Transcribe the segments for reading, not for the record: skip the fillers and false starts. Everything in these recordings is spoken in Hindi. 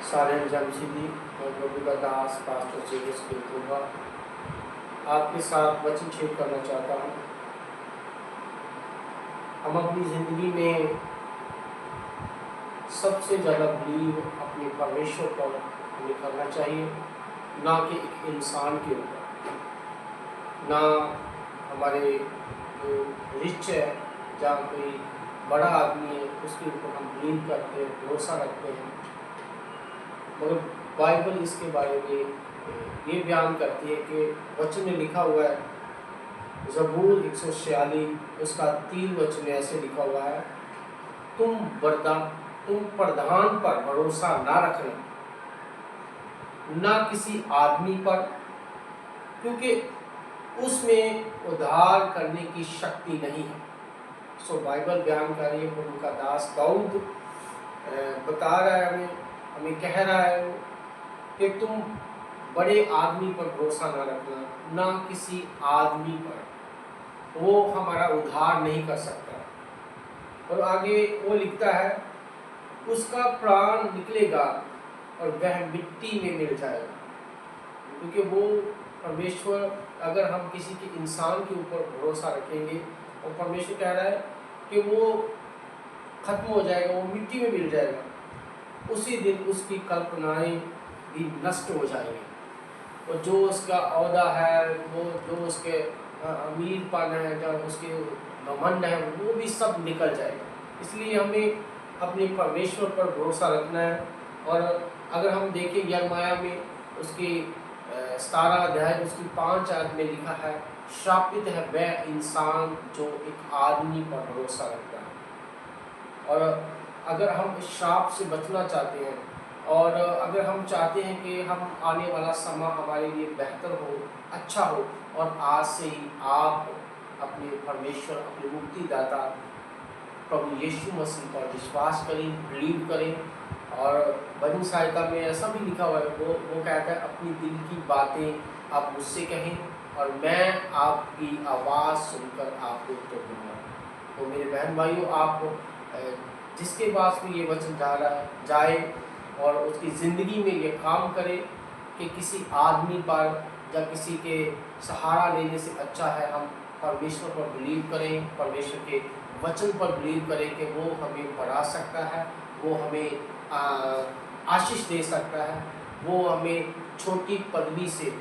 सालेम जमशीदी और प्रभु का दास पास्टर जेविस होगा आपके साथ वचन शेयर करना चाहता हूँ। हम अपनी ज़िंदगी में सबसे ज़्यादा बिलीव अपने परमेश्वर पर हमें करना चाहिए, ना कि एक इंसान के ऊपर, ना हमारे जो रिच है, जहाँ कोई बड़ा आदमी है उसके ऊपर हम बिलीव करते हैं, भरोसा रखते हैं। मगर बाइबल इसके बारे में ये बयान करती है कि वचन में लिखा हुआ है, ज़बूर 146 उसका 3 वचन में ऐसे लिखा हुआ है, तुम प्रधान पर भरोसा ना रखना, ना किसी आदमी पर, क्योंकि उसमें उद्धार करने की शक्ति नहीं है। सो बाइबल बयान कर रही है, प्रभु का दास दाऊद बता रहा है हमें कह रहा है कि तुम बड़े आदमी पर भरोसा ना रखना, ना किसी आदमी पर, वो हमारा उद्धार नहीं कर सकता। और आगे वो लिखता है, उसका प्राण निकलेगा और वह मिट्टी में मिल जाएगा। क्योंकि वो परमेश्वर, अगर हम किसी के इंसान के ऊपर भरोसा रखेंगे और परमेश्वर कह रहा है कि वो खत्म हो जाएगा, वो मिट्टी में मिल जाएगा, उसी दिन उसकी कल्पनाएं भी नष्ट हो जाएंगी और जो उसका औहदा है, वो जो उसके अमीरपन है, जो उसके घमंड है, वो भी सब निकल जाएगा। इसलिए हमें अपने परमेश्वर पर भरोसा रखना है। और अगर हम देखें यिर्मयाह में उसकी 17 अध्याय उसकी 5 आयत में लिखा है, श्रापित है वह इंसान जो एक आदमी पर भरोसा रखता है। और अगर हम इस श्राप से बचना चाहते हैं और अगर हम चाहते हैं कि हम आने वाला समय हमारे लिए बेहतर हो, अच्छा हो, और आज से ही आप अपने परमेश्वर, अपने मुक्तिदाता प्रभु यीशु मसीह पर विश्वास करें, बिलीव करें। और भजन सहायता में ऐसा भी लिखा हुआ है, वो कहता है, अपनी दिल की बातें आप मुझसे कहें और मैं आपकी आवाज़ सुनकर आपको उत्तर दूंगा। तो मेरे बहन भाइयों, आप जिसके पास भी ये वचन जा रहा है जाए और उसकी ज़िंदगी में ये काम करे कि किसी आदमी पर या किसी के सहारा लेने से अच्छा है हम परमेश्वर पर बिलीव करें, परमेश्वर के वचन पर बिलीव करें कि वो हमें बढ़ा सकता है, वो हमें आशीष दे सकता है, वो हमें छोटी पदवी से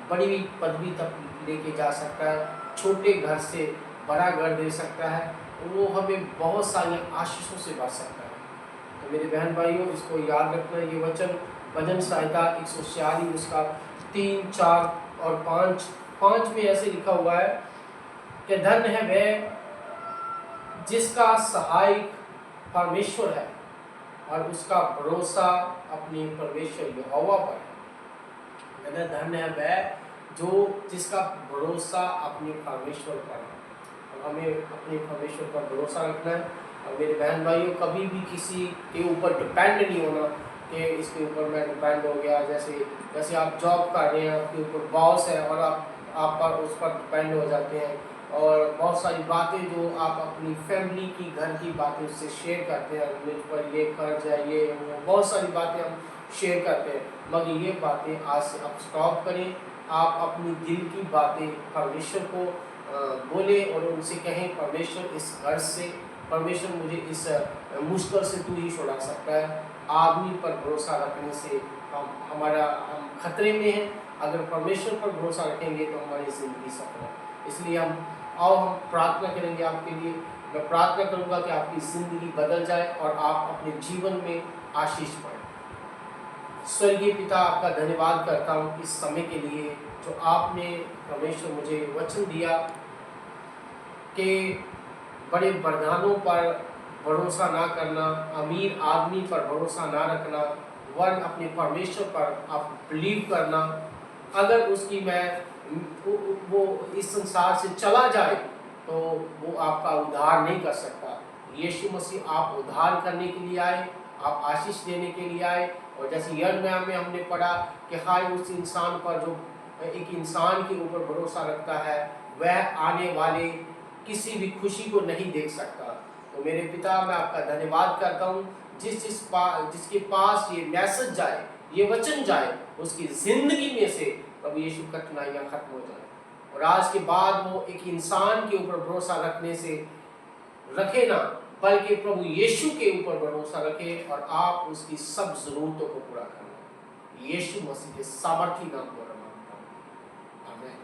बड़ी पदवी तक लेके जा सकता है, छोटे घर से बड़ा घर दे सकता है, वो हमें बहुत सारी आशीषों से बढ़ सकता है। तो मेरे बहन भाइयों, इसको याद रखना। ये वचन भजन सहायता 146 उसका 3, 4 और 5 में ऐसे लिखा हुआ है कि धन्य है वह जिसका सहायक परमेश्वर है और उसका भरोसा अपने परमेश्वर यहोवा पर है। धन्य है वह जो जिसका भरोसा अपने परमेश्वर पर है। और हमें अपने परमेश्वर पर भरोसा रखना है। और मेरे बहन भाइयों, कभी भी किसी के ऊपर डिपेंड नहीं होना कि इसके ऊपर मैं डिपेंड हो गया। जैसे आप जॉब कर रहे हैं, आपके ऊपर बॉस है और आप पर उस पर डिपेंड हो जाते हैं, और बहुत सारी बातें जो आप अपनी फैमिली की, घर की बातें उससे शेयर करते हैं, मुझ पर ये कर्ज है, ये वो, बहुत सारी बातें हम शेयर करते हैं। मगर ये बातें आज से आप स्टॉप करें। आप अपनी दिल की बातें परमेश्वर को बोले और उनसे कहें, परमेश्वर इस घर से, परमेश्वर मुझे इस मुश्किल से तू ही छुड़ा सकता है। आदमी पर भरोसा रखने से हम खतरे में हैं। अगर परमेश्वर पर भरोसा रखेंगे तो हमारी ज़िंदगी सफल है। इसलिए हम प्रार्थना करेंगे आपके लिए। मैं प्रार्थना करूंगा कि आपकी ज़िंदगी बदल जाए और आप अपने जीवन में आशीष पाएं। स्वर्गीय पिता, आपका धन्यवाद करता हूँ इस समय के लिए जो आपने परमेश्वर मुझे वचन दिया कि बड़े वरदानों पर भरोसा ना करना, अमीर आदमी पर भरोसा ना रखना, वरन अपने परमेश्वर पर आप बिलीव करना। अगर उसकी वो इस संसार से चला जाए तो वो आपका उद्धार नहीं कर सकता। यीशु मसीह आप उद्धार करने के लिए आए, आप आशीष देने के लिए आए। और जैसे यिर्मयाह में हमने पढ़ा कि हाय उस इंसान पर जो एक इंसान के ऊपर भरोसा रखता है, वह आने वाले किसी भी खुशी को नहीं देख सकता। तो मेरे पिता, मैं आपका धन्यवाद करता हूँ जिसके पास ये मैसेज जाए, ये वचन जाए, उसकी जिंदगी में से प्रभु यीशु कठिनाइयां खत्म हो जाए और आज के बाद वो एक इंसान के ऊपर भरोसा रखने से रखे ना, बल्कि प्रभु यीशु के ऊपर भरोसा रखे और आप उसकी सब जरूरतों को पूरा करें। यीशु मसीह के सामर्थी नाम द्वारा मांगता हूं, आमीन।